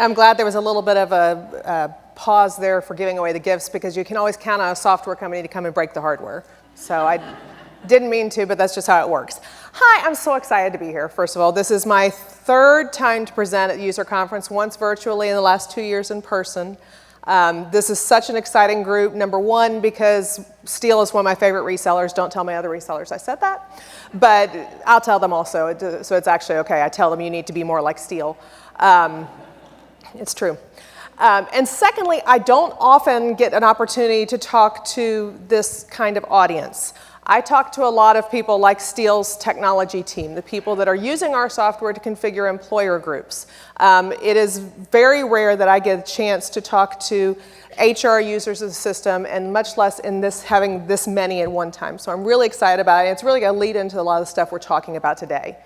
I'm glad there was a little bit of a pause there for giving away the gifts, because you can always count on a software company to come and break the hardware. So I didn't mean to, but that's just how it works. Hi, I'm so excited to be here. First of all, this is my third time to present at the user conference, once virtually and the last 2 years in person. This is such an exciting group, number one, because Steel is one of my favorite resellers. Don't tell my other resellers I said that, but I'll tell them also, so it's actually okay. I tell them you need to be more like Steel. It's true. And secondly, I don't often get an opportunity to talk to this kind of audience. I talk to a lot of people like Steel's technology team, the people that are using our software to configure employer groups. It is very rare that I get a chance to talk to HR users of the system, and much less in having this many at one time. So I'm really excited about it. It's really going to lead into a lot of the stuff we're talking about today.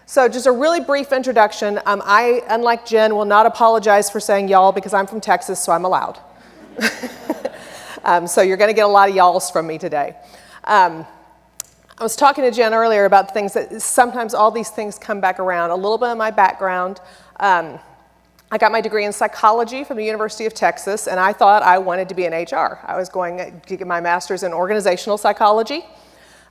So just a really brief introduction. I, unlike Jen, will not apologize for saying y'all, because I'm from Texas, so I'm allowed. So you're going to get a lot of y'alls from me today. I was talking to Jen earlier about things that sometimes all these things come back around. A little bit of my background. I got my degree in psychology from the University of Texas, and I thought I wanted to be in HR. I was going to get my master's in organizational psychology.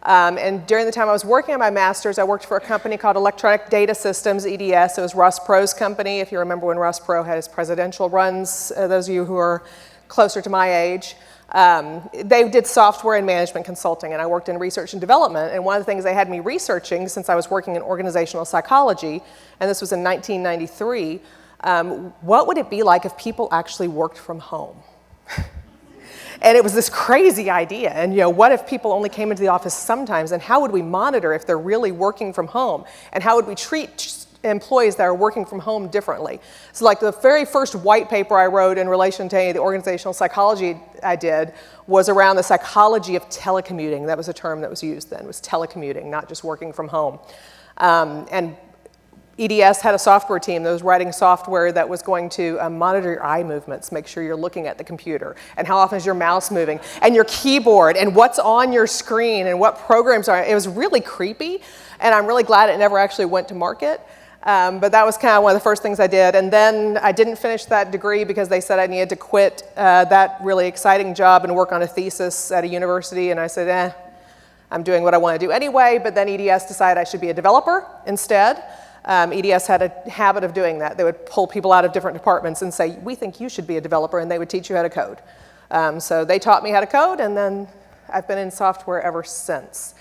And during the time I was working on my master's, I worked for a company called Electronic Data Systems, EDS. It was Russ Proh's company, if you remember when Russ Proh had his presidential runs, those of you who are closer to my age. They did software and management consulting, and I worked in research and development. And one of the things they had me researching, since I was working in organizational psychology, and this was in 1993, what would it be like if people actually worked from home? And it was this crazy idea. And what if people only came into the office sometimes? And how would we monitor if they're really working from home? And how would we treat employees that are working from home differently? So like the very first white paper I wrote in relation to any of the organizational psychology I did was around the psychology of telecommuting. That was a term that was used then, was telecommuting, not just working from home. And EDS had a software team that was writing software that was going to monitor your eye movements, make sure you're looking at the computer, and how often is your mouse moving, and your keyboard, and what's on your screen, and what programs are. It was really creepy, and I'm really glad it never actually went to market. But that was kind of one of the first things I did. And then I didn't finish that degree because they said I needed to quit that really exciting job and work on a thesis at a university. And I said, I'm doing what I want to do anyway. But then EDS decided I should be a developer instead. EDS had a habit of doing that. They would pull people out of different departments and say, we think you should be a developer, and they would teach you how to code. So they taught me how to code, and then I've been in software ever since.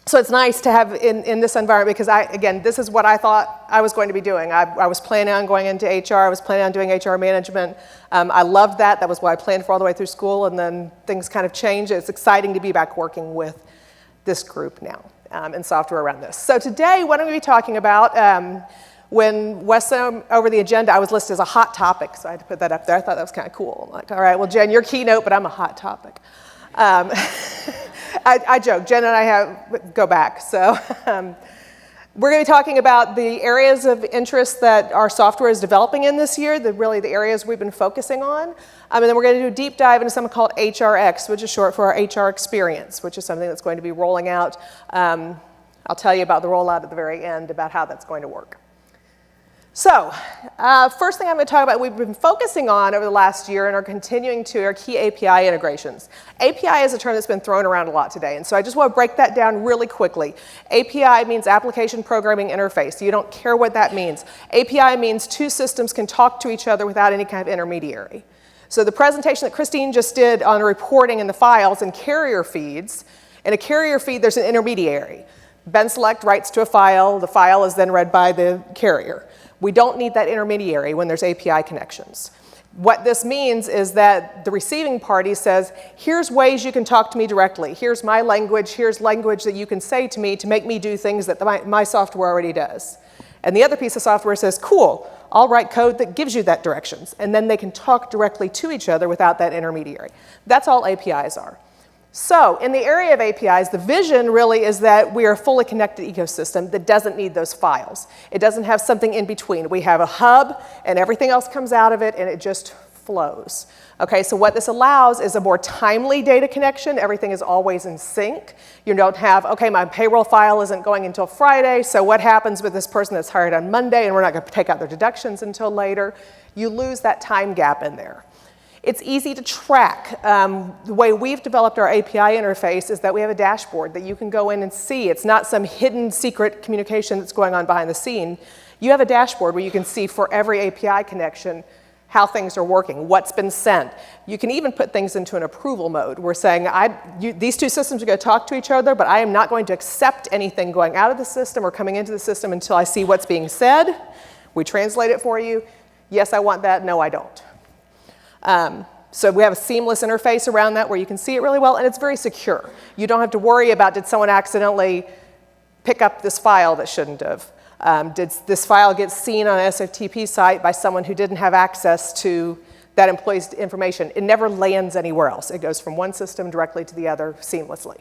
So it's nice to have in this environment, because again, this is what I thought I was going to be doing. I was planning on going into HR. I was planning on doing HR management. I loved that. That was what I planned for all the way through school, and then things kind of changed. It's exciting to be back working with this group now and software around this. So today, what I'm going to be talking about, when Wes sent over the agenda, I was listed as a hot topic, so I had to put that up there. I thought that was kind of cool. I'm like, all right, well, Jen, you're keynote, but I'm a hot topic. I joke, Jen and I go back. So we're going to be talking about the areas of interest that our software is developing in this year, really the areas we've been focusing on. And then we're going to do a deep dive into something called HRX, which is short for our HR experience, which is something that's going to be rolling out. I'll tell you about the rollout at the very end, about how that's going to work. So, first thing I'm going to talk about, we've been focusing on over the last year and are continuing to, are key API integrations. API is a term that's been thrown around a lot today, and so I just want to break that down really quickly. API means Application Programming Interface. You don't care what that means. API means two systems can talk to each other without any kind of intermediary. So the presentation that Christine just did on reporting in the files and carrier feeds, in a carrier feed there's an intermediary. BenSelect writes to a file, the file is then read by the carrier. We don't need that intermediary when there's API connections. What this means is that the receiving party says, here's ways you can talk to me directly. Here's my language. Here's language that you can say to me to make me do things that my software already does. And the other piece of software says, cool, I'll write code that gives you that directions. And then they can talk directly to each other without that intermediary. That's all APIs are. So in the area of APIs, the vision really is that we are a fully connected ecosystem that doesn't need those files. It doesn't have something in between. We have a hub, and everything else comes out of it, and it just flows. Okay, so what this allows is a more timely data connection. Everything is always in sync. You don't have, okay, my payroll file isn't going until Friday, so what happens with this person that's hired on Monday and we're not going to take out their deductions until later? You lose that time gap in there. It's easy to track. The way we've developed our API interface is that we have a dashboard that you can go in and see. It's not some hidden secret communication that's going on behind the scene. You have a dashboard where you can see for every API connection how things are working, what's been sent. You can even put things into an approval mode. We're saying these two systems are going to talk to each other, but I am not going to accept anything going out of the system or coming into the system until I see what's being said. We translate it for you. Yes, I want that. No, I don't. So we have a seamless interface around that where you can see it really well, and it's very secure. You don't have to worry about, did someone accidentally pick up this file that shouldn't have? Did this file get seen on an SFTP site by someone who didn't have access to that employee's information? It never lands anywhere else. It goes from one system directly to the other seamlessly.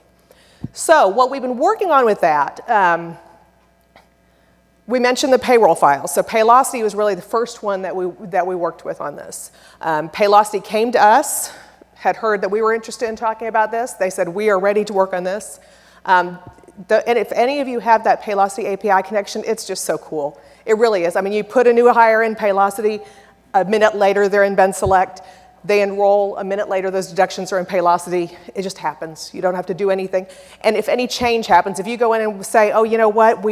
So what we've been working on with that, we mentioned the payroll files. So Paylocity was really the first one that we worked with on this. Paylocity came to us, had heard that we were interested in talking about this. They said, we are ready to work on this. And if any of you have that Paylocity API connection, it's just so cool. It really is. I mean, you put a new hire in Paylocity, a minute later they're in Ben Select, they enroll, a minute later those deductions are in Paylocity. It just happens. You don't have to do anything. And if any change happens, if you go in and say, oh, you know what,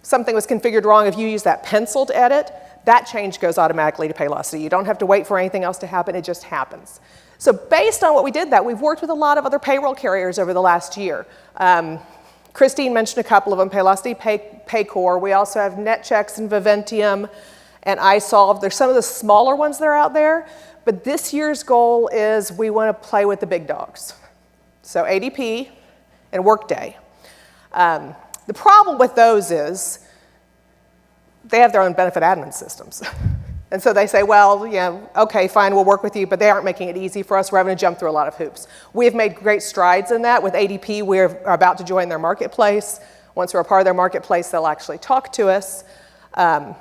something was configured wrong, if you use that pencil to edit, that change goes automatically to Paylocity. You don't have to wait for anything else to happen, it just happens. So based on what we did we've worked with a lot of other payroll carriers over the last year. Christine mentioned a couple of them, Paylocity, Paycor. We also have NetChecks and Viventium and iSolve. There's some of the smaller ones that are out there, but this year's goal is we want to play with the big dogs. So ADP and Workday. The problem with those is they have their own benefit admin systems. And so they say, well, yeah, okay, fine, we'll work with you, but they aren't making it easy for us. We're having to jump through a lot of hoops. We've made great strides in that. With ADP, we're about to join their marketplace. Once we're a part of their marketplace, they'll actually talk to us. And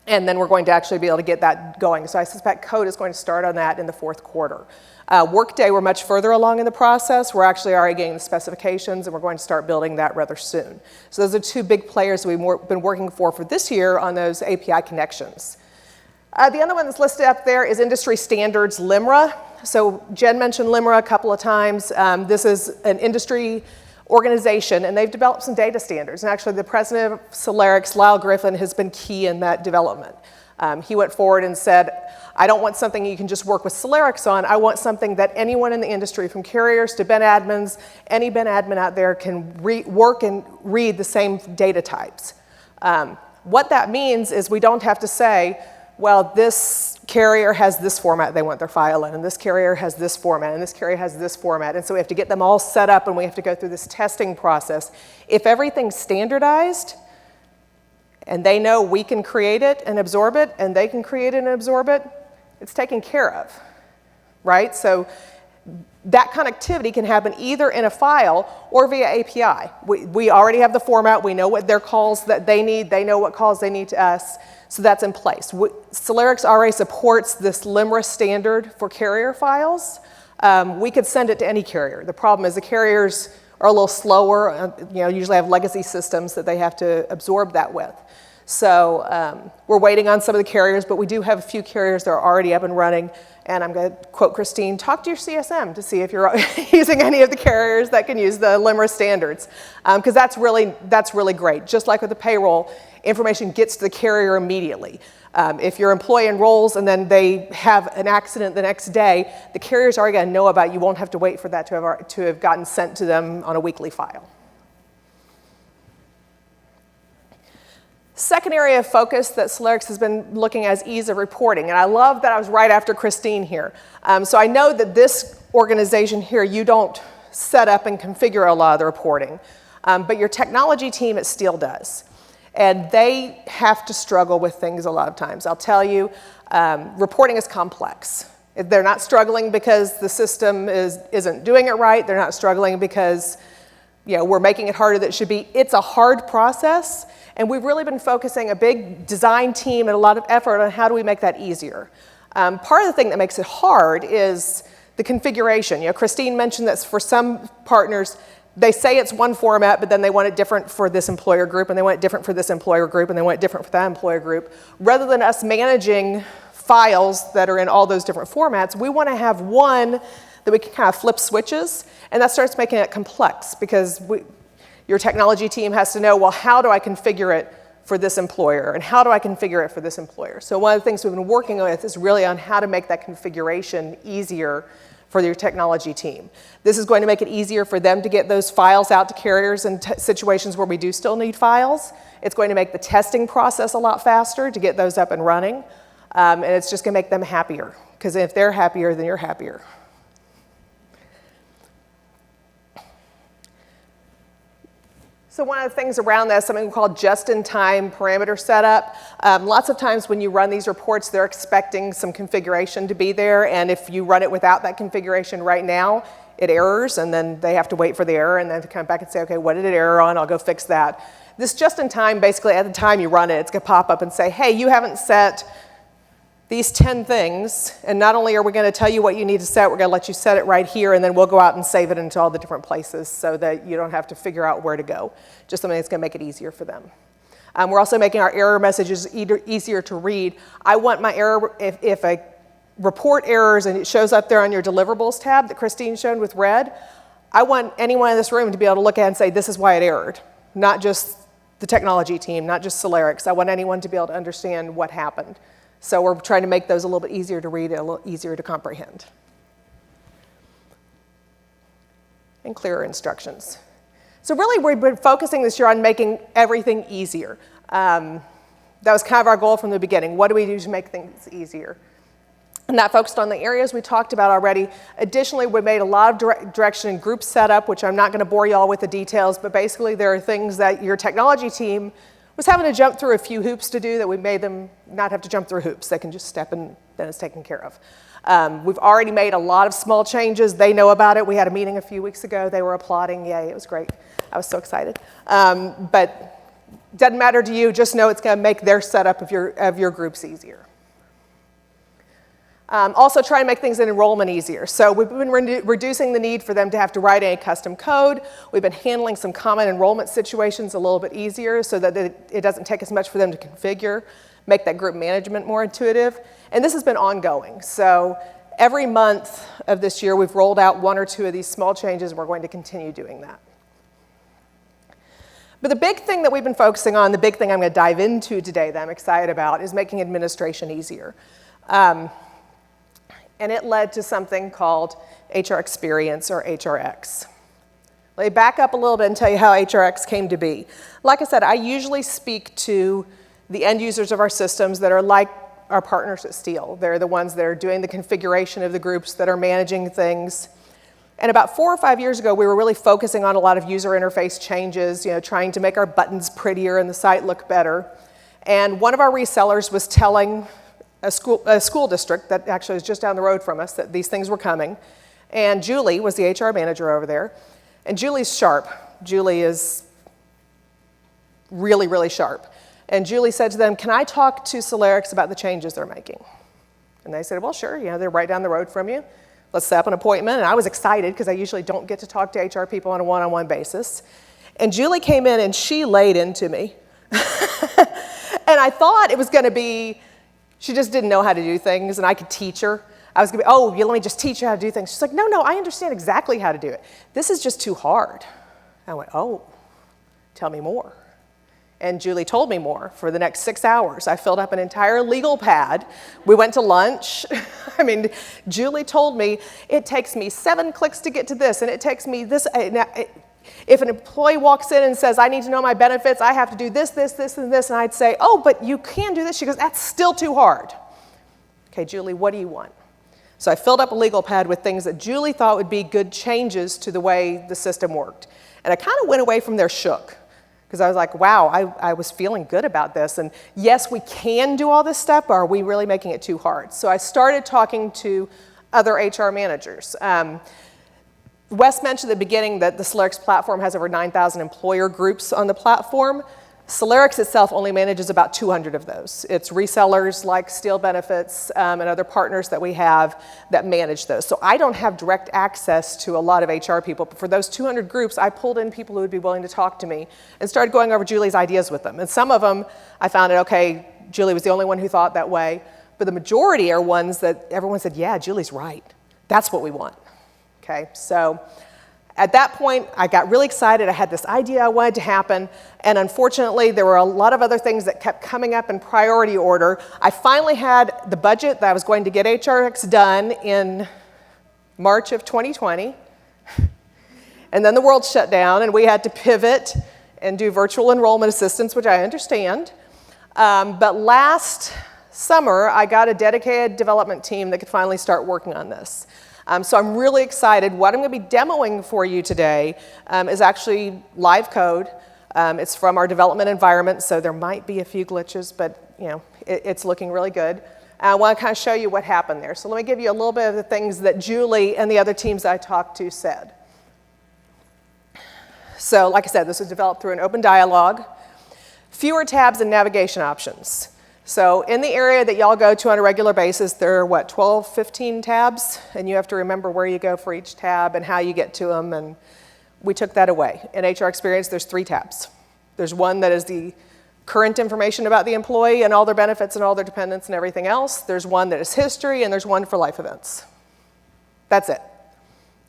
then we're going to actually be able to get that going. So I suspect code is going to start on that in the fourth quarter. Workday, we're much further along in the process. We're actually already getting the specifications, and we're going to start building that rather soon. So those are two big players we've been working for this year on those API connections. The other one that's listed up there is industry standards, LIMRA. So Jen mentioned LIMRA a couple of times. This is an industry organization, and they've developed some data standards. And actually, the president of Selerix, Lyle Griffin, has been key in that development. He went forward and said, I don't want something you can just work with Selerix on. I want something that anyone in the industry, from carriers to Ben admins, any Ben admin out there can work and read the same data types. What that means is we don't have to say, well, this carrier has this format they want their file in, and this carrier has this format, and this carrier has this format. And so we have to get them all set up, and we have to go through this testing process. If everything's standardized, and they know we can create it and absorb it, and they can create it and absorb it, it's taken care of, right? So that connectivity can happen either in a file or via API. We already have the format. We know what their calls that they need. They know what calls they need to us. So that's in place. Selerix already supports this LIMRA standard for carrier files. We could send it to any carrier. The problem is the carriers are a little slower, usually have legacy systems that they have to absorb that with. So we're waiting on some of the carriers, but we do have a few carriers that are already up and running. And I'm going to quote Christine, talk to your CSM to see if you're using any of the carriers that can use the LIMRA standards. Because that's really great. Just like with the payroll, information gets to the carrier immediately. If your employee enrolls and then they have an accident the next day, the carrier's already going to know about it. You won't have to wait for that to have gotten sent to them on a weekly file. Second area of focus that Selerix has been looking at is ease of reporting. And I love that I was right after Christine here. So I know that this organization here, you don't set up and configure a lot of the reporting, but your technology team at Steel does. And they have to struggle with things a lot of times. I'll tell you, reporting is complex. They're not struggling because the system isn't doing it right. They're not struggling because we're making it harder than it should be. It's a hard process. And we've really been focusing a big design team and a lot of effort on how do we make that easier. Part of the thing that makes it hard is the configuration. You know, Christine mentioned that for some partners, they say it's one format, but then they want it different for this employer group, and they want it different for this employer group, and they want it different for that employer group. Rather than us managing files that are in all those different formats, we want to have one that we can kind of flip switches, and that starts making it complex because your technology team has to know, well, how do I configure it for this employer, and how do I configure it for this employer? So one of the things we've been working with is really on how to make that configuration easier for your technology team. This is going to make it easier for them to get those files out to carriers in situations where we do still need files. It's going to make the testing process a lot faster to get those up and running. And it's just going to make them happier, because if they're happier, then you're happier. So one of the things around that is something called just-in-time parameter setup. Lots of times when you run these reports, they're expecting some configuration to be there, and if you run it without that configuration right now, it errors, and then they have to wait for the error, and then to come back and say, okay, what did it error on? I'll go fix that. This just-in-time, basically, at the time you run it, it's going to pop up and say, hey, you haven't set these 10 things, and not only are we going to tell you what you need to set, we're going to let you set it right here, and then we'll go out and save it into all the different places so that you don't have to figure out where to go. Just something that's going to make it easier for them. We're also making our error messages easier to read. I want my error, if a report errors and it shows up there on your deliverables tab that Christine showed with red, I want anyone in this room to be able to look at it and say, this is why it errored. Not just the technology team, not just Selerix. I want anyone to be able to understand what happened. So we're trying to make those a little bit easier to read and a little easier to comprehend. And clearer instructions. So really, we've been focusing this year on making everything easier. That was kind of our goal from the beginning. What do we do to make things easier? And that focused on the areas we talked about already. Additionally, we made a lot of direction in group setup, which I'm not going to bore you all with the details, but basically there are things that your technology team was having to jump through a few hoops to do that we made them not have to jump through hoops. They can just step in, then it's taken care of. We've already made a lot of small changes. They know about it. We had a meeting a few weeks ago. They were applauding. Yay, it was great. I was so excited. But it doesn't matter to you. Just know it's going to make their setup of your groups easier. Also try to make things in enrollment easier. So we've been reducing the need for them to have to write any custom code. We've been handling some common enrollment situations a little bit easier so that it doesn't take as much for them to configure, make that group management more intuitive. And this has been ongoing. So every month of this year, we've rolled out one or two of these small changes, and we're going to continue doing that. But the big thing that we've been focusing on, the big thing I'm going to dive into today that I'm excited about, is making administration easier. And it led to something called HR Experience, or HRX. Let me back up a little bit and tell you how HRX came to be. Like I said, I usually speak to the end users of our systems that are like our partners at Steel. They're the ones that are doing the configuration of the groups, that are managing things. And about 4 or 5 years ago, we were really focusing on a lot of user interface changes, trying to make our buttons prettier and the site look better. And one of our resellers was telling a school district that actually was just down the road from us that these things were coming. And Julie was the HR manager over there. And Julie's sharp. Julie is really, really sharp. And Julie said to them, can I talk to Selerix about the changes they're making? And they said, well, sure, they're right down the road from you. Let's set up an appointment. And I was excited because I usually don't get to talk to HR people on a one-on-one basis. And Julie came in and she laid into me. And I thought it was going to be, she just didn't know how to do things, and I could teach her. I was going to be, oh, let me just teach you how to do things. She's like, no, I understand exactly how to do it. This is just too hard. I went, oh, tell me more. And Julie told me more for the next 6 hours. I filled up an entire legal pad. We went to lunch. Julie told me, it takes me 7 clicks to get to this, and it takes me this. If an employee walks in and says, I need to know my benefits, I have to do this, this, this, and this, and I'd say, oh, but you can do this. She goes, that's still too hard. Okay, Julie, what do you want? So I filled up a legal pad with things that Julie thought would be good changes to the way the system worked. And I kind of went away from there shook, because I was like, wow, I was feeling good about this. And yes, we can do all this stuff, but are we really making it too hard? So I started talking to other HR managers. Wes mentioned at the beginning that the Selerix platform has over 9,000 employer groups on the platform. Selerix itself only manages about 200 of those. It's resellers like Steel Benefits and other partners that we have that manage those. So I don't have direct access to a lot of HR people, but for those 200 groups, I pulled in people who would be willing to talk to me and started going over Julie's ideas with them. And some of them, I found out, okay, Julie was the only one who thought that way, but the majority are ones that everyone said, yeah, Julie's right. That's what we want, okay? So at that point, I got really excited. I had this idea I wanted to happen, and unfortunately, there were a lot of other things that kept coming up in priority order. I finally had the budget that I was going to get HRX done in March of 2020, and then the world shut down, and we had to pivot and do virtual enrollment assistance, which I understand. But last summer, I got a dedicated development team that could finally start working on this. So I'm really excited. What I'm going to be demoing for you today is actually live code. It's from our development environment, so there might be a few glitches, but it's looking really good. I want to kind of show you what happened there. So let me give you a little bit of the things that Julie and the other teams I talked to said. So like I said, this was developed through an open dialogue. Fewer tabs and navigation options. So in the area that y'all go to on a regular basis, there are, 12, 15 tabs? And you have to remember where you go for each tab and how you get to them. And we took that away. In HR Experience, there's 3 tabs. There's one that is the current information about the employee and all their benefits and all their dependents and everything else. There's one that is history, and there's one for life events. That's it,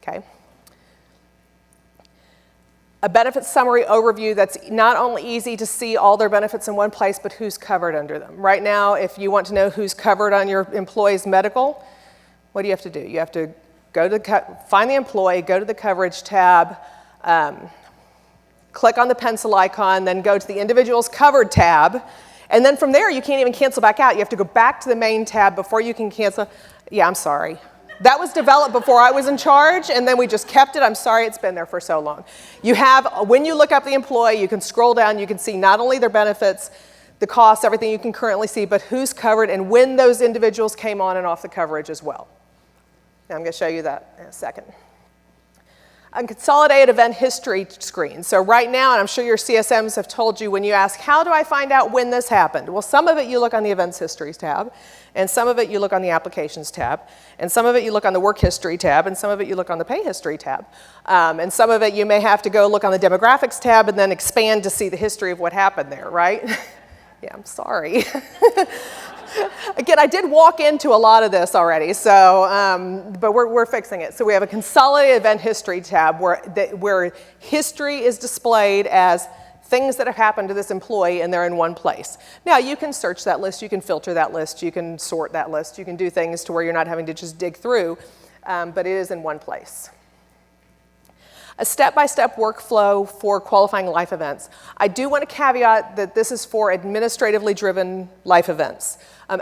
okay? A benefits summary overview that's not only easy to see all their benefits in one place, but who's covered under them. Right now, if you want to know who's covered on your employee's medical, what do you have to do? You have to go to find the employee, go to the coverage tab, click on the pencil icon, then go to the individual's covered tab, and then from there, you can't even cancel back out. You have to go back to the main tab before you can cancel. Yeah, I'm sorry. That was developed before I was in charge, and then we just kept it. I'm sorry it's been there for so long. You have, when you look up the employee, you can scroll down, you can see not only their benefits, the costs, everything you can currently see, but who's covered and when those individuals came on and off the coverage as well. Now I'm going to show you that in a second. A consolidated event history screen. So right now, and I'm sure your CSMs have told you when you ask, how do I find out when this happened? Well, some of it you look on the events histories tab, and some of it you look on the applications tab, and some of it you look on the work history tab, and some of it you look on the pay history tab. And some of it you may have to go look on the demographics tab and then expand to see the history of what happened there, right? Yeah, I'm sorry. Again, I did walk into a lot of this already, so, but we're fixing it. So we have a consolidated event history tab where history is displayed as things that have happened to this employee, and they're in one place. Now, you can search that list, you can filter that list, you can sort that list, you can do things to where you're not having to just dig through, but it is in one place. A step-by-step workflow for qualifying life events. I do want to caveat that this is for administratively driven life events.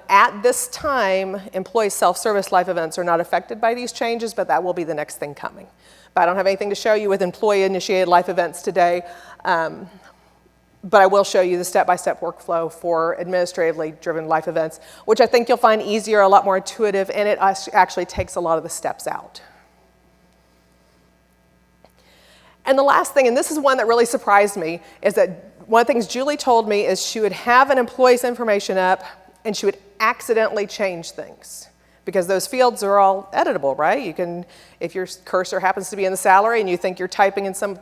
At this time, employee self-service life events are not affected by these changes, but that will be the next thing coming. But I don't have anything to show you with employee-initiated life events today, but I will show you the step-by-step workflow for administratively driven life events, which I think you'll find easier, a lot more intuitive, and it actually takes a lot of the steps out. And the last thing, and this is one that really surprised me, is that one of the things Julie told me is she would have an employee's information up and she would accidentally change things because those fields are all editable, right? You can, if your cursor happens to be in the salary and you think you're typing in some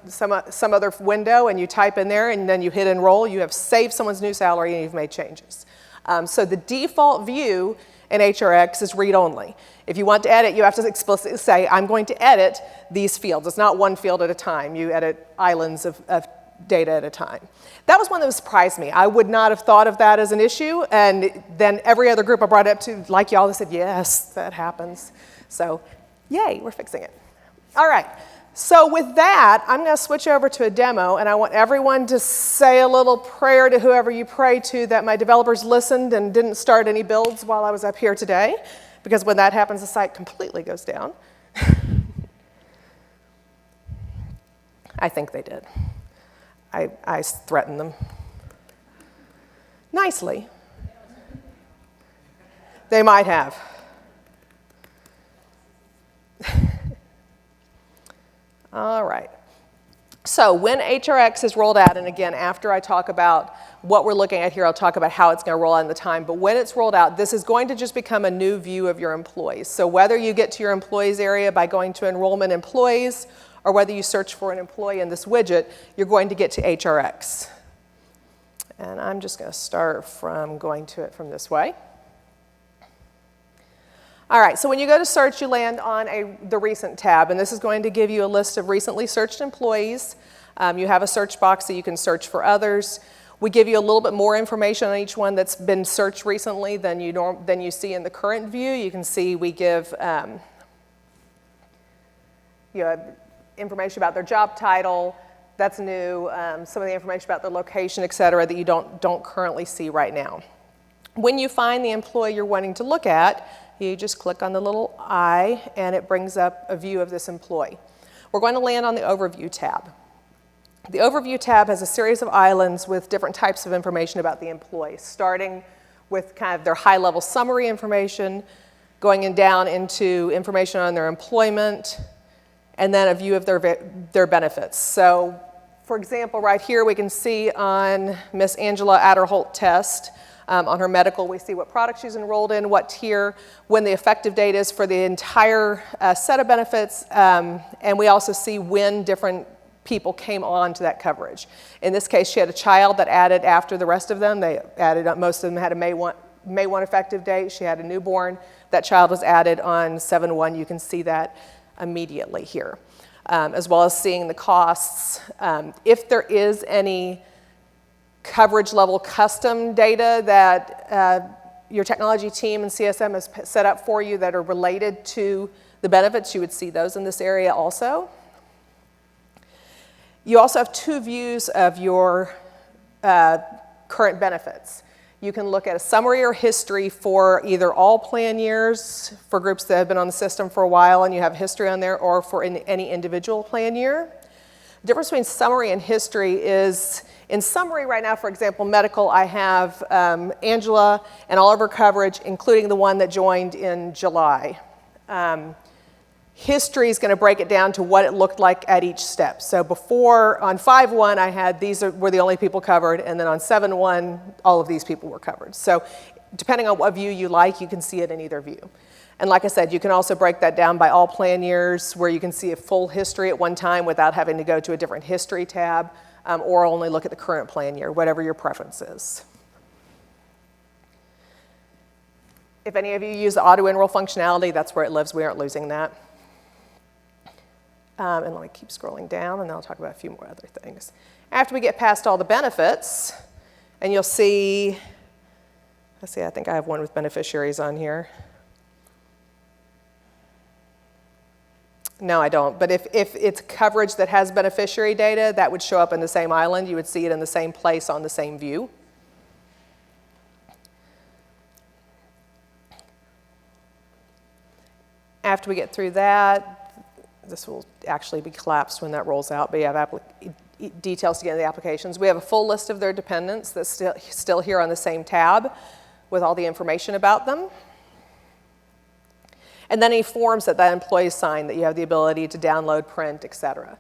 other window and you type in there and then you hit enroll, you have saved someone's new salary and you've made changes. So the default view in HRX is read-only. If you want to edit, you have to explicitly say, I'm going to edit these fields. It's not one field at a time. You edit islands of data at a time. That was one that surprised me. I would not have thought of that as an issue, and then every other group I brought it up to, like y'all, they said, yes, that happens. So, yay, we're fixing it. All right, so with that, I'm going to switch over to a demo, and I want everyone to say a little prayer to whoever you pray to that my developers listened and didn't start any builds while I was up here today, because when that happens, the site completely goes down. I think they did. I threatened them. Nicely. They might have. All right. So when HRX is rolled out, and again, after I talk about what we're looking at here, I'll talk about how it's going to roll out in the time. But when it's rolled out, this is going to just become a new view of your employees. So whether you get to your employees area by going to enrollment employees, or whether you search for an employee in this widget, you're going to get to HRX. And I'm just going to start from going to it from this way. All right, so when you go to search, you land on the recent tab, and this is going to give you a list of recently searched employees. You have a search box so you can search for others. We give you a little bit more information on each one that's been searched recently than you see in the current view. You can see we give information about their job title. That's new. Some of the information about their location, et cetera, that you don't currently see right now. When you find the employee you're wanting to look at, you just click on the little I, and it brings up a view of this employee. We're going to land on the Overview tab. The Overview tab has a series of islands with different types of information about the employee, starting with kind of their high-level summary information, going down into information on their employment, and then a view of their benefits. So, for example, right here we can see on Miss Angela Adderholt Test, on her medical, we see what product she's enrolled in, what tier, when the effective date is for the entire set of benefits, and we also see when different people came on to that coverage. In this case, she had a child that added after the rest of them. They added, most of them had a May 1 effective date. She had a newborn. That child was added on 7/1. You can see that immediately here, as well as seeing the costs. If there is any coverage level custom data that your technology team and CSM has set up for you that are related to the benefits, you would see those in this area also. You also have two views of your current benefits. You can look at a summary or history for either all plan years for groups that have been on the system for a while and you have history on there, or for any individual plan year. The difference between summary and history is, in summary right now, for example, medical, I have Angela and all of her coverage, including the one that joined in July. History is going to break it down to what it looked like at each step. So before, on 5/1, I had were the only people covered, and then on 7/1, all of these people were covered. So depending on what view you like, you can see it in either view. And like I said, you can also break that down by all plan years, where you can see a full history at one time without having to go to a different history tab, or only look at the current plan year, whatever your preference is. If any of you use the auto-enroll functionality, that's where it lives. We aren't losing that. And let me keep scrolling down, and then I'll talk about a few more other things. After we get past all the benefits, and you'll see, let's see, I think I have one with beneficiaries on here. No, I don't. But if it's coverage that has beneficiary data, that would show up in the same island. You would see it in the same place on the same view. After we get through that, this will actually be collapsed when that rolls out, but you have details to get in the applications. We have a full list of their dependents that's still here on the same tab with all the information about them. And then any forms that employee signed that you have the ability to download, print, et cetera.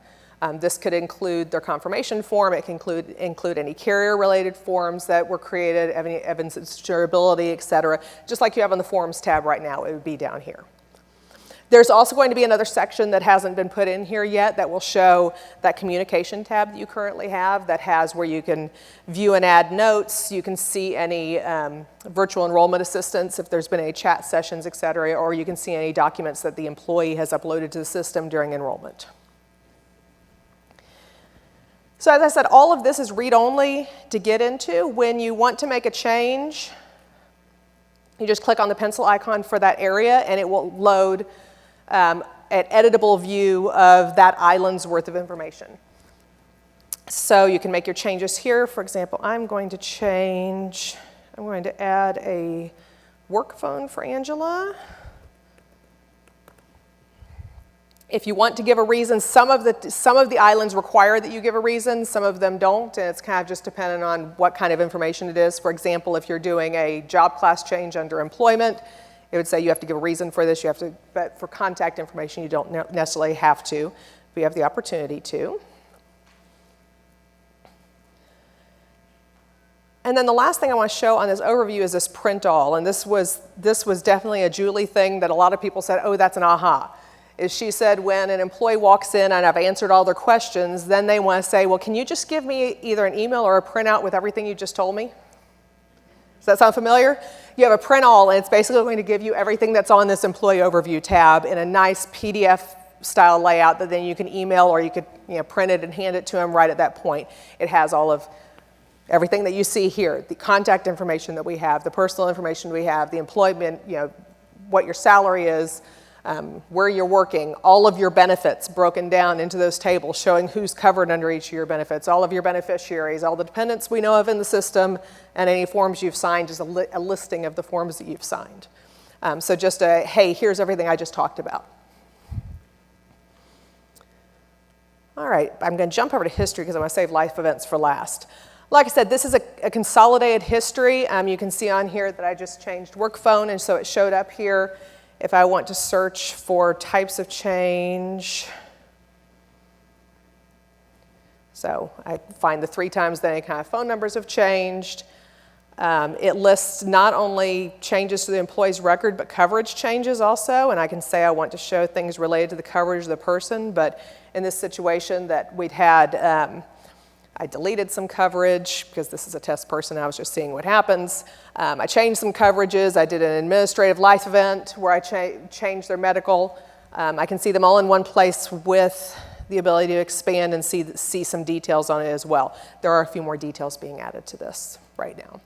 This could include their confirmation form. It can include any carrier-related forms that were created, any evidence of insurability, et cetera. Just like you have on the Forms tab right now, it would be down here. There's also going to be another section that hasn't been put in here yet that will show that communication tab that you currently have, that has where you can view and add notes. You can see any virtual enrollment assistance if there's been any chat sessions, et cetera, or you can see any documents that the employee has uploaded to the system during enrollment. So as I said, all of this is read-only to get into. When you want to make a change, you just click on the pencil icon for that area, and it will load an editable view of that island's worth of information. So you can make your changes here. For example, I'm going to add a work phone for Angela. If you want to give a reason, some of the islands require that you give a reason, some of them don't, and it's kind of just dependent on what kind of information it is. For example, if you're doing a job class change under employment, it would say you have to give a reason for this. But for contact information, you don't necessarily have to, but you have the opportunity to. And then the last thing I want to show on this overview is this print all. And this was definitely a Julie thing that a lot of people said, oh, that's an aha. Is she said when an employee walks in and I've answered all their questions, then they want to say, well, can you just give me either an email or a printout with everything you just told me? Does that sound familiar? You have a print all, and it's basically going to give you everything that's on this employee overview tab in a nice PDF style layout that then you can email or you could print it and hand it to them right at that point. It has all of everything that you see here, the contact information that we have, the personal information we have, the employment, what your salary is, where you're working, all of your benefits broken down into those tables showing who's covered under each of your benefits, all of your beneficiaries, all the dependents we know of in the system, and any forms you've signed, just a listing of the forms that you've signed. So just hey, here's everything I just talked about. All right, I'm going to jump over to history because I'm going to save life events for last. Like I said, this is a consolidated history. You can see on here that I just changed work phone, and so it showed up here. If I want to search for types of change, so I find the 3 times that any kind of phone numbers have changed. It lists not only changes to the employee's record, but coverage changes also, and I can say I want to show things related to the coverage of the person, but in this situation that we'd had, I deleted some coverage because this is a test person. I was just seeing what happens. I changed some coverages. I did an administrative life event where I changed their medical. I can see them all in one place with the ability to expand and see some details on it as well. There are a few more details being added to this right now.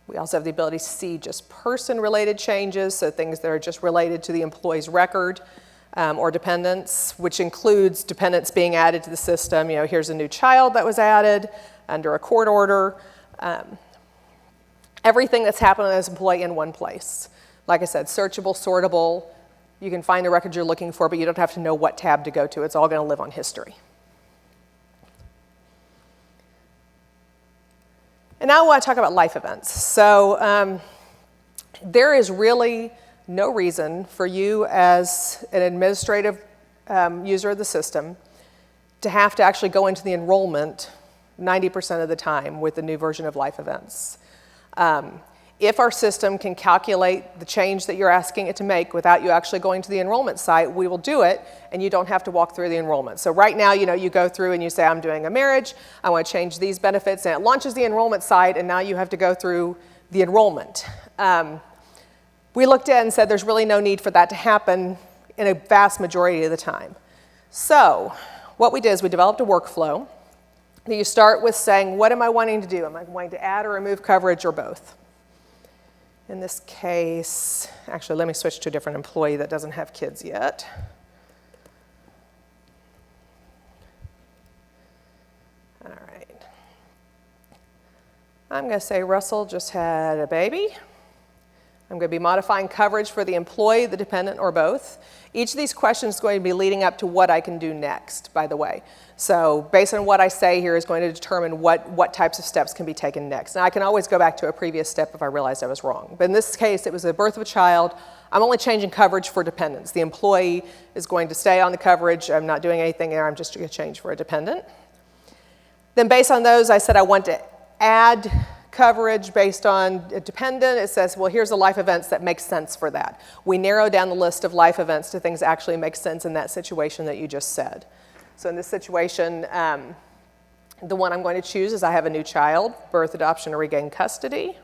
We also have the ability to see just person-related changes, so things that are just related to the employee's record. Or dependents, which includes dependents being added to the system. Here's a new child that was added under a court order. Everything that's happened on this employee in one place. Like I said, searchable, sortable. You can find the record you're looking for, but you don't have to know what tab to go to. It's all going to live on history. And now I want to talk about life events. So there is really no reason for you as an administrative user of the system to have to actually go into the enrollment 90% of the time with the new version of life events. If our system can calculate the change that you're asking it to make without you actually going to the enrollment site, we will do it, and you don't have to walk through the enrollment. So right now, you go through and you say, I'm doing a marriage, I want to change these benefits, and it launches the enrollment site, and now you have to go through the enrollment. We looked at it and said there's really no need for that to happen in a vast majority of the time. So what we did is we developed a workflow that you start with saying, what am I wanting to do? Am I wanting to add or remove coverage or both? In this case, actually, let me switch to a different employee that doesn't have kids yet. All right. I'm going to say Russell just had a baby. I'm going to be modifying coverage for the employee, the dependent, or both. Each of these questions is going to be leading up to what I can do next, by the way. So based on what I say here is going to determine what types of steps can be taken next. Now, I can always go back to a previous step if I realized I was wrong. But in this case, it was the birth of a child. I'm only changing coverage for dependents. The employee is going to stay on the coverage. I'm not doing anything there. I'm just going to change for a dependent. Then based on those, I said I want to add coverage based on a dependent. It says, well, here's the life events that make sense for that. We narrow down the list of life events to things that actually make sense in that situation that you just said. So in this situation, the one I'm going to choose is I have a new child, birth, adoption, or regain custody.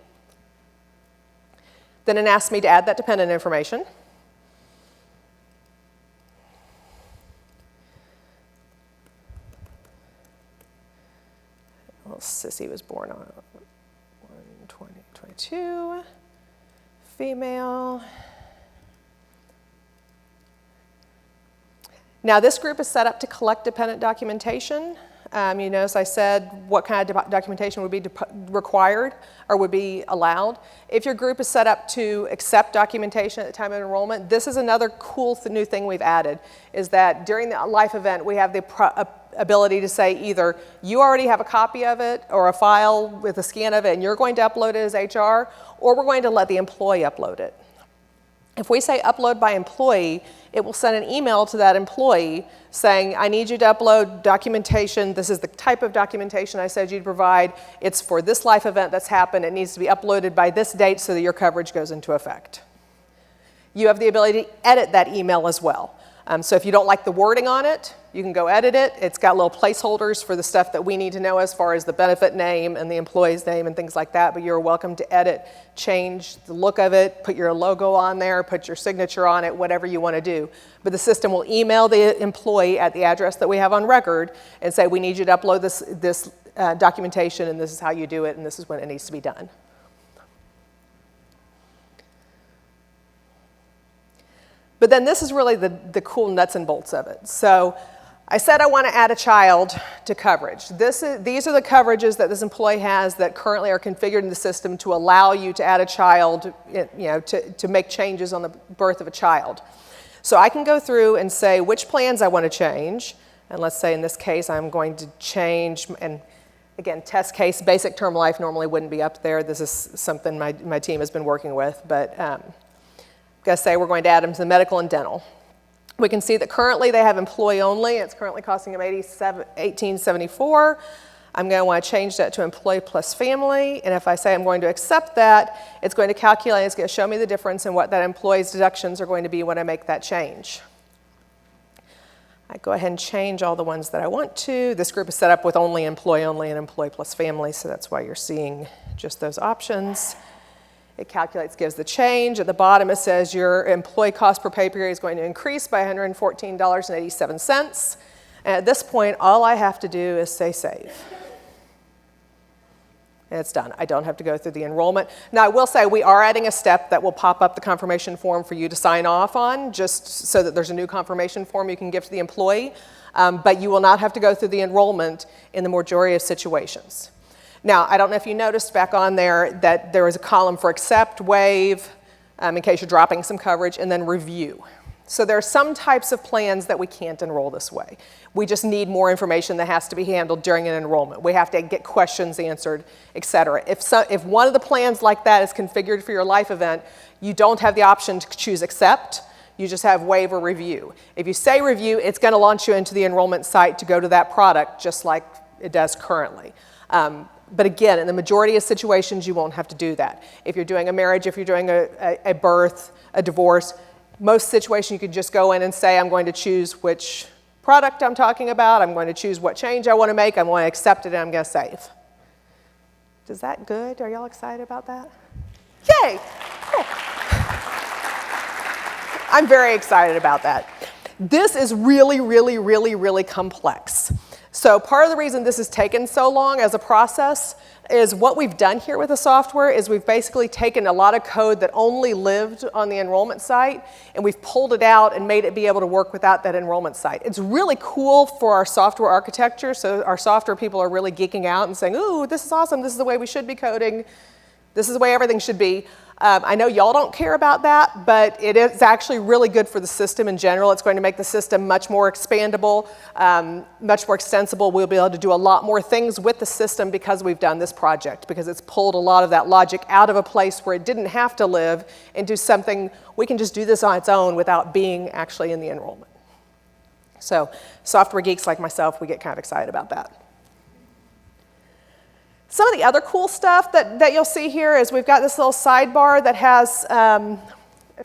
Then it asks me to add that dependent information. Well, Sissy was born on 1/20/22, female. Now this group is set up to collect dependent documentation. You notice I said what kind of documentation would be required or would be allowed. If your group is set up to accept documentation at the time of enrollment, this is another cool new thing we've added, is that during the life event we have the ability to say either you already have a copy of it or a file with a scan of it and you're going to upload it as HR, or we're going to let the employee upload it. If we say upload by employee, it will send an email to that employee saying, I need you to upload documentation. This is the type of documentation I said you'd provide. It's for this life event that's happened. It needs to be uploaded by this date so that your coverage goes into effect. You have the ability to edit that email as well. So if you don't like the wording on it, you can go edit it. It's got little placeholders for the stuff that we need to know as far as the benefit name and the employee's name and things like that, but you're welcome to edit, change the look of it, put your logo on there, put your signature on it, whatever you want to do. But the system will email the employee at the address that we have on record and say, we need you to upload this documentation, and this is how you do it, and this is when it needs to be done. But then this is really the cool nuts and bolts of it. So I said I want to add a child to coverage. These are the coverages that this employee has that currently are configured in the system to allow you to add a child, to make changes on the birth of a child. So I can go through and say which plans I want to change. And let's say in this case I'm going to change, and again, test case, basic term life normally wouldn't be up there. This is something my team has been working with, but going to say we're going to add them to the medical and dental. We can see that currently they have employee only. It's currently costing them $18.74. I'm going to want to change that to employee plus family, and if I say I'm going to accept that, it's going to calculate, it's going to show me the difference in what that employee's deductions are going to be when I make that change. I go ahead and change all the ones that I want to. This group is set up with only and employee plus family, so that's why you're seeing just those options. It calculates, gives the change. At the bottom it says your employee cost per pay period is going to increase by $114.87. And at this point, all I have to do is say save. And it's done. I don't have to go through the enrollment. Now, I will say we are adding a step that will pop up the confirmation form for you to sign off on, just so that there's a new confirmation form you can give to the employee. But you will not have to go through the enrollment in the majority of situations. Now, I don't know if you noticed back on there that there is a column for accept, waive, in case you're dropping some coverage, and then review. So there are some types of plans that we can't enroll this way. We just need more information that has to be handled during an enrollment. We have to get questions answered, et cetera. If one of the plans like that is configured for your life event, you don't have the option to choose accept. You just have waive or review. If you say review, it's going to launch you into the enrollment site to go to that product, just like it does currently. But again, in the majority of situations, you won't have to do that. If you're doing a marriage, if you're doing a birth, a divorce, most situations you could just go in and say, I'm going to choose which product I'm talking about, I'm going to choose what change I want to make, I'm going to accept it, and I'm going to save. Is that good? Are y'all excited about that? Yay! Cool. I'm very excited about that. This is really, really, really, really complex. So part of the reason this has taken so long as a process is what we've done here with the software is we've basically taken a lot of code that only lived on the enrollment site, and we've pulled it out and made it be able to work without that enrollment site. It's really cool for our software architecture, so our software people are really geeking out and saying, ooh, this is awesome, this is the way we should be coding, this is the way everything should be. I know y'all don't care about that, but it is actually really good for the system in general. It's going to make the system much more expandable, much more extensible. We'll be able to do a lot more things with the system because we've done this project, because it's pulled a lot of that logic out of a place where it didn't have to live and do something. We can just do this on its own without being actually in the enrollment. So software geeks like myself, we get kind of excited about that. Some of the other cool stuff that you'll see here is we've got this little sidebar that has a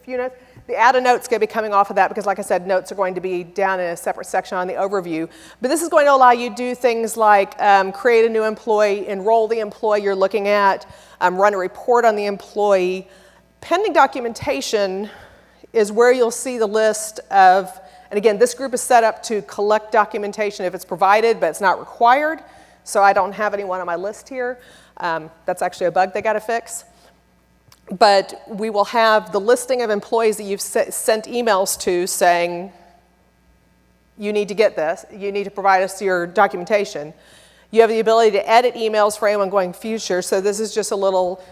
few notes. The add a note's going to be coming off of that because, like I said, notes are going to be down in a separate section on the overview. But this is going to allow you to do things like create a new employee, enroll the employee you're looking at, run a report on the employee. Pending documentation is where you'll see the list of, and again, this group is set up to collect documentation if it's provided, but it's not required. So I don't have anyone on my list here. That's actually a bug they got to fix. But we will have the listing of employees that you've sent emails to saying, you need to get this, you need to provide us your documentation. You have the ability to edit emails for anyone going future. So this is just a little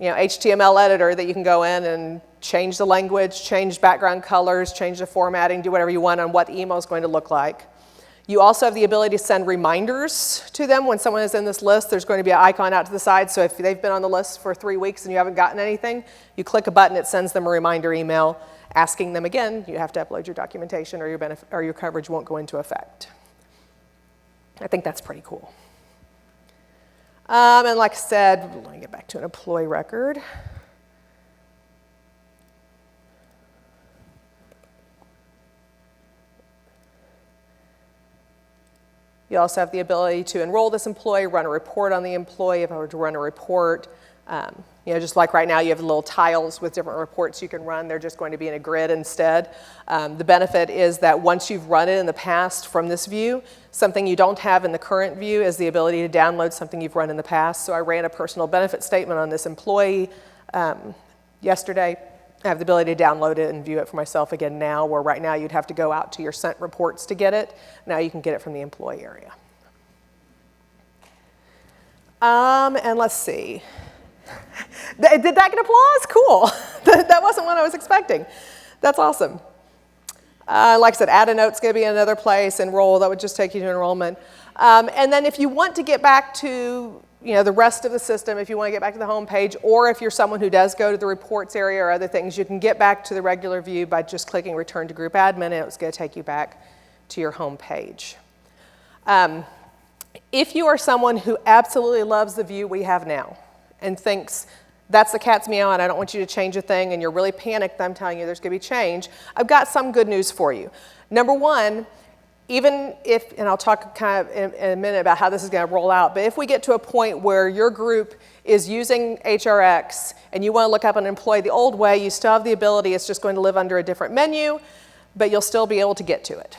HTML editor that you can go in and change the language, change background colors, change the formatting, do whatever you want on what the email is going to look like. You also have the ability to send reminders to them when someone is in this list. There's going to be an icon out to the side, so if they've been on the list for 3 weeks and you haven't gotten anything, you click a button, it sends them a reminder email asking them again, you have to upload your documentation or your coverage won't go into effect. I think that's pretty cool. And like I said, let me get back to an employee record. You also have the ability to enroll this employee, run a report on the employee. If I were to run a report, just like right now, you have little tiles with different reports you can run. They're just going to be in a grid instead. The benefit is that once you've run it in the past from this view, something you don't have in the current view is the ability to download something you've run in the past. So I ran a personal benefit statement on this employee yesterday. I have the ability to download it and view it for myself again now, where right now you'd have to go out to your sent reports to get it. Now you can get it from the employee area. And let's see. Did that get applause? Cool. That wasn't what I was expecting. That's awesome. Like I said, add a note's going to be in another place. Enroll, that would just take you to enrollment. And then if you want to get back to the rest of the system, if you want to get back to the home page, or if you're someone who does go to the reports area or other things, you can get back to the regular view by just clicking Return to Group Admin, and it's going to take you back to your home page. If you are someone who absolutely loves the view we have now and thinks, that's the cat's meow and I don't want you to change a thing, and you're really panicked that I'm telling you there's going to be change, I've got some good news for you. Number one, even if, and I'll talk kind of in a minute about how this is going to roll out, but if we get to a point where your group is using HRX and you want to look up an employee the old way, you still have the ability, it's just going to live under a different menu, but you'll still be able to get to it,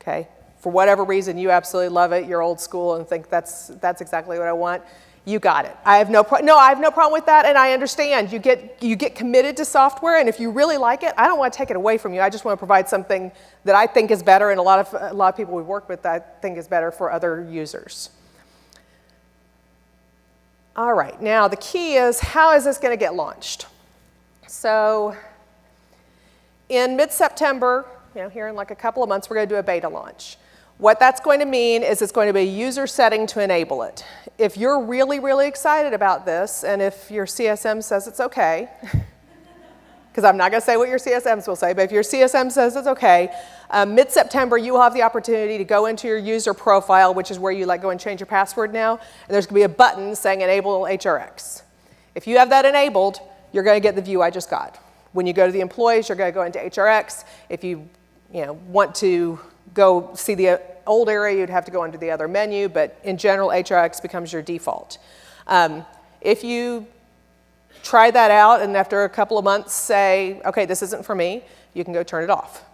okay? For whatever reason, you absolutely love it, you're old school and think that's exactly what I want, you got it. I have no problem with that, and I understand. You get committed to software, and if you really like it, I don't want to take it away from you. I just want to provide something that I think is better, and a lot of people we've worked with that I think is better for other users. All right, now the key is, how is this going to get launched? So in mid-September, here in like a couple of months, we're going to do a beta launch. What that's going to mean is it's going to be a user setting to enable it. If you're really, really excited about this, and if your CSM says it's okay, because I'm not going to say what your CSMs will say, but if your CSM says it's okay, mid-September you will have the opportunity to go into your user profile, which is where you go and change your password now, and there's going to be a button saying Enable HRX. If you have that enabled, you're going to get the view I just got. When you go to the employees, you're going to go into HRX. If you want to go see the old area, you'd have to go into the other menu, but in general, HRX becomes your default. If you try that out and after a couple of months say, okay, this isn't for me, you can go turn it off.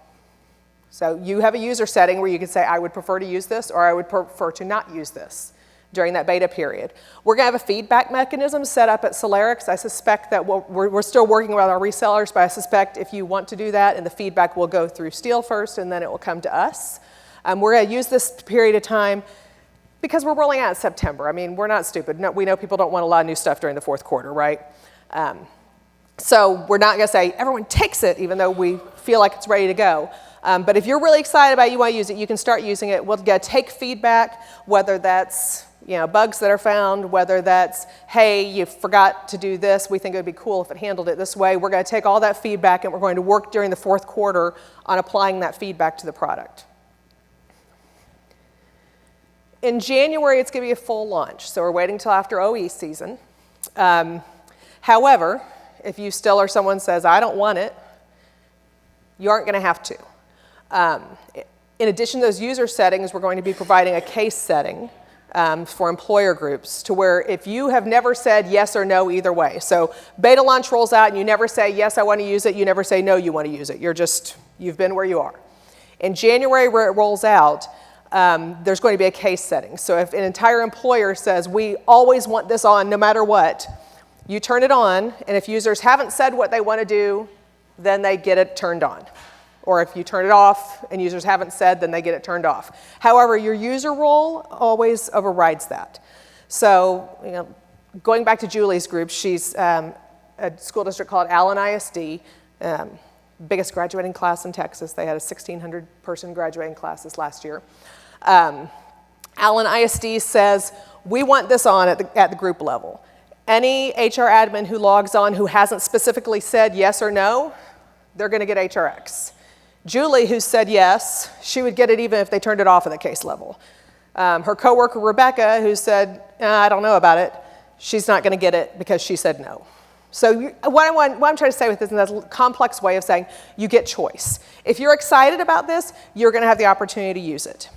So you have a user setting where you can say, I would prefer to use this, or I would prefer to not use this during that beta period. We're going to have a feedback mechanism set up at Selerix. I suspect that we're still working with our resellers, but I suspect if you want to do that, and the feedback will go through Steel first, and then it will come to us. We're going to use this period of time because we're rolling out in September. I mean, we're not stupid. No, we know people don't want a lot of new stuff during the fourth quarter, right? So we're not going to say everyone takes it, even though we feel like it's ready to go. But if you're really excited about it, you want to use it, you can start using it. We'll get take feedback, whether that's bugs that are found, whether that's, hey, you forgot to do this, we think it would be cool if it handled it this way. We're going to take all that feedback and we're going to work during the fourth quarter on applying that feedback to the product. In January, it's going to be a full launch, so we're waiting until after OE season. However, if you still are someone who says, I don't want it, you aren't going to have to. In addition to those user settings, we're going to be providing a case setting for employer groups to where if you have never said yes or no either way, so beta launch rolls out and you never say yes, I want to use it, you never say no, you want to use it. You've been where you are. In January, where it rolls out, there's going to be a case setting. So if an entire employer says, we always want this on no matter what, you turn it on, and if users haven't said what they want to do, then they get it turned on. Or if you turn it off and users haven't said, then they get it turned off. However, your user role always overrides that. So, going back to Julie's group, she's a school district called Allen ISD, biggest graduating class in Texas. They had a 1,600 person graduating class this last year. Allen ISD says, we want this on at the group level. Any HR admin who logs on who hasn't specifically said yes or no, they're going to get HRX. Julie, who said yes, she would get it even if they turned it off at the case level. Her coworker, Rebecca, who said, I don't know about it, she's not going to get it because she said no. So what I'm trying to say with this, and that's a complex way of saying, you get choice. If you're excited about this, you're going to have the opportunity to use it.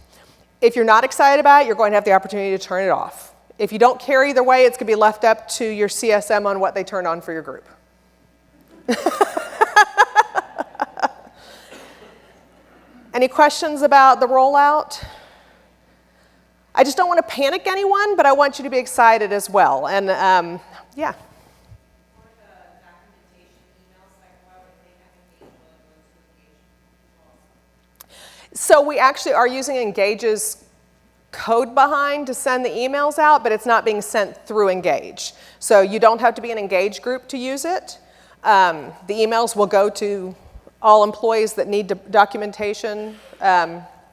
If you're not excited about it, you're going to have the opportunity to turn it off. If you don't care either way, it's going to be left up to your CSM on what they turn on for your group. Any questions about the rollout? I just don't want to panic anyone, but I want you to be excited as well. And yeah. So we actually are using Engage's code behind to send the emails out, but it's not being sent through Engage. So you don't have to be an Engage group to use it. The emails will go to all employees that need documentation.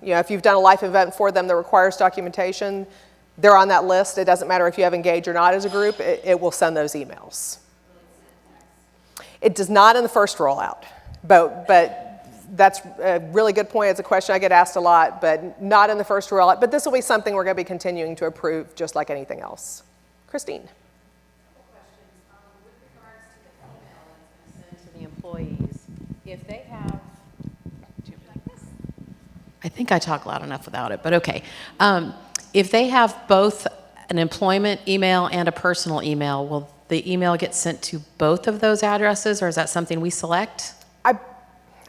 If you've done a life event for them that requires documentation, they're on that list. It doesn't matter if you have Engage or not as a group, it will send those emails. It does not in the first rollout, but that's a really good point. It's a question I get asked a lot, but not in the first rollout. But this will be something we're going to be continuing to approve just like anything else. Christine. With regards to the email that's sent to the employees, if they have, I think I talk loud enough without it, but okay. If they have both an employment email and a personal email, will the email get sent to both of those addresses, or is that something we select?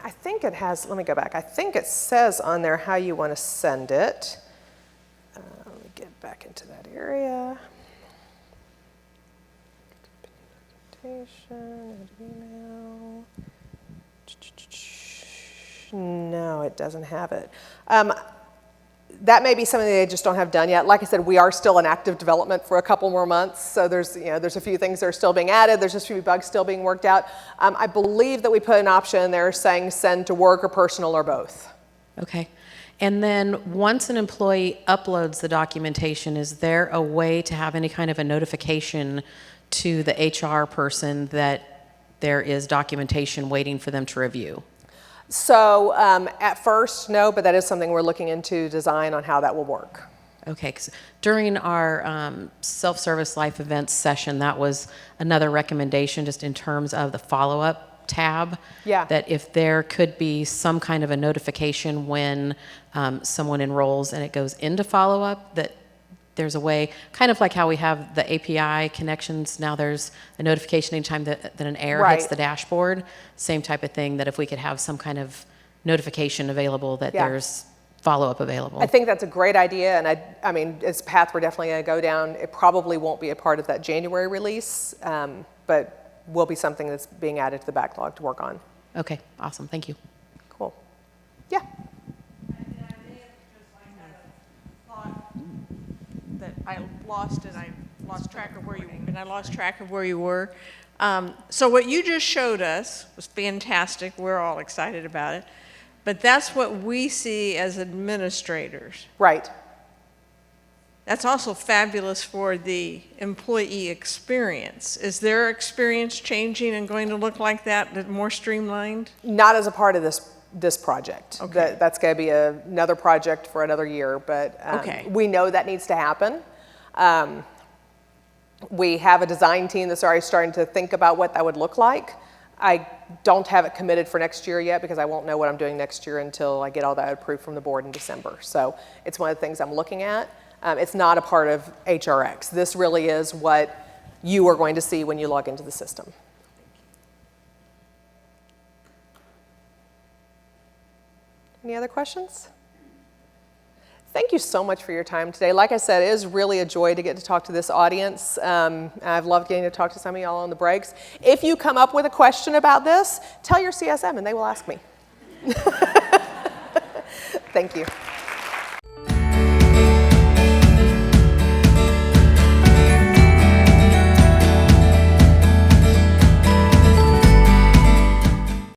I think it has, let me go back. I think it says on there how you want to send it. Let me get back into that area. Email. No, it doesn't have it. That may be something they just don't have done yet. Like I said, we are still in active development for a couple more months, so there's a few things that are still being added. There's just a few bugs still being worked out. I believe that we put an option in there saying send to work or personal or both. Okay. And then once an employee uploads the documentation, is there a way to have any kind of a notification to the HR person that there is documentation waiting for them to review? So at first, no, but that is something we're looking into design on how that will work. Okay, 'cause during our self-service life events session, that was another recommendation just in terms of the follow-up tab. Yeah. That if there could be some kind of a notification when someone enrolls and it goes into follow-up, that there's a way, kind of like how we have the API connections, now there's a notification anytime that an error hits the dashboard. Same type of thing, that if we could have some kind of notification available that there's follow-up available. I think that's a great idea, and I mean, it's a path we're definitely going to go down. It probably won't be a part of that January release, but will be something that's being added to the backlog to work on. Okay, awesome, thank you. Cool. Yeah. That I lost track of where you were. So what you just showed us was fantastic. We're all excited about it. But that's what we see as administrators. Right. That's also fabulous for the employee experience. Is their experience changing and going to look like that, more streamlined? Not as a part of this project. Okay. That's going to be another project for another year, but we know that needs to happen. We have a design team that's already starting to think about what that would look like. I don't have it committed for next year yet because I won't know what I'm doing next year until I get all that approved from the board in December. So it's one of the things I'm looking at. It's not a part of HRX. This really is what you are going to see when you log into the system. Any other questions? Thank you so much for your time today. Like I said, it is really a joy to get to talk to this audience. I've loved getting to talk to some of y'all on the breaks. If you come up with a question about this, tell your CSM and they will ask me. Thank you.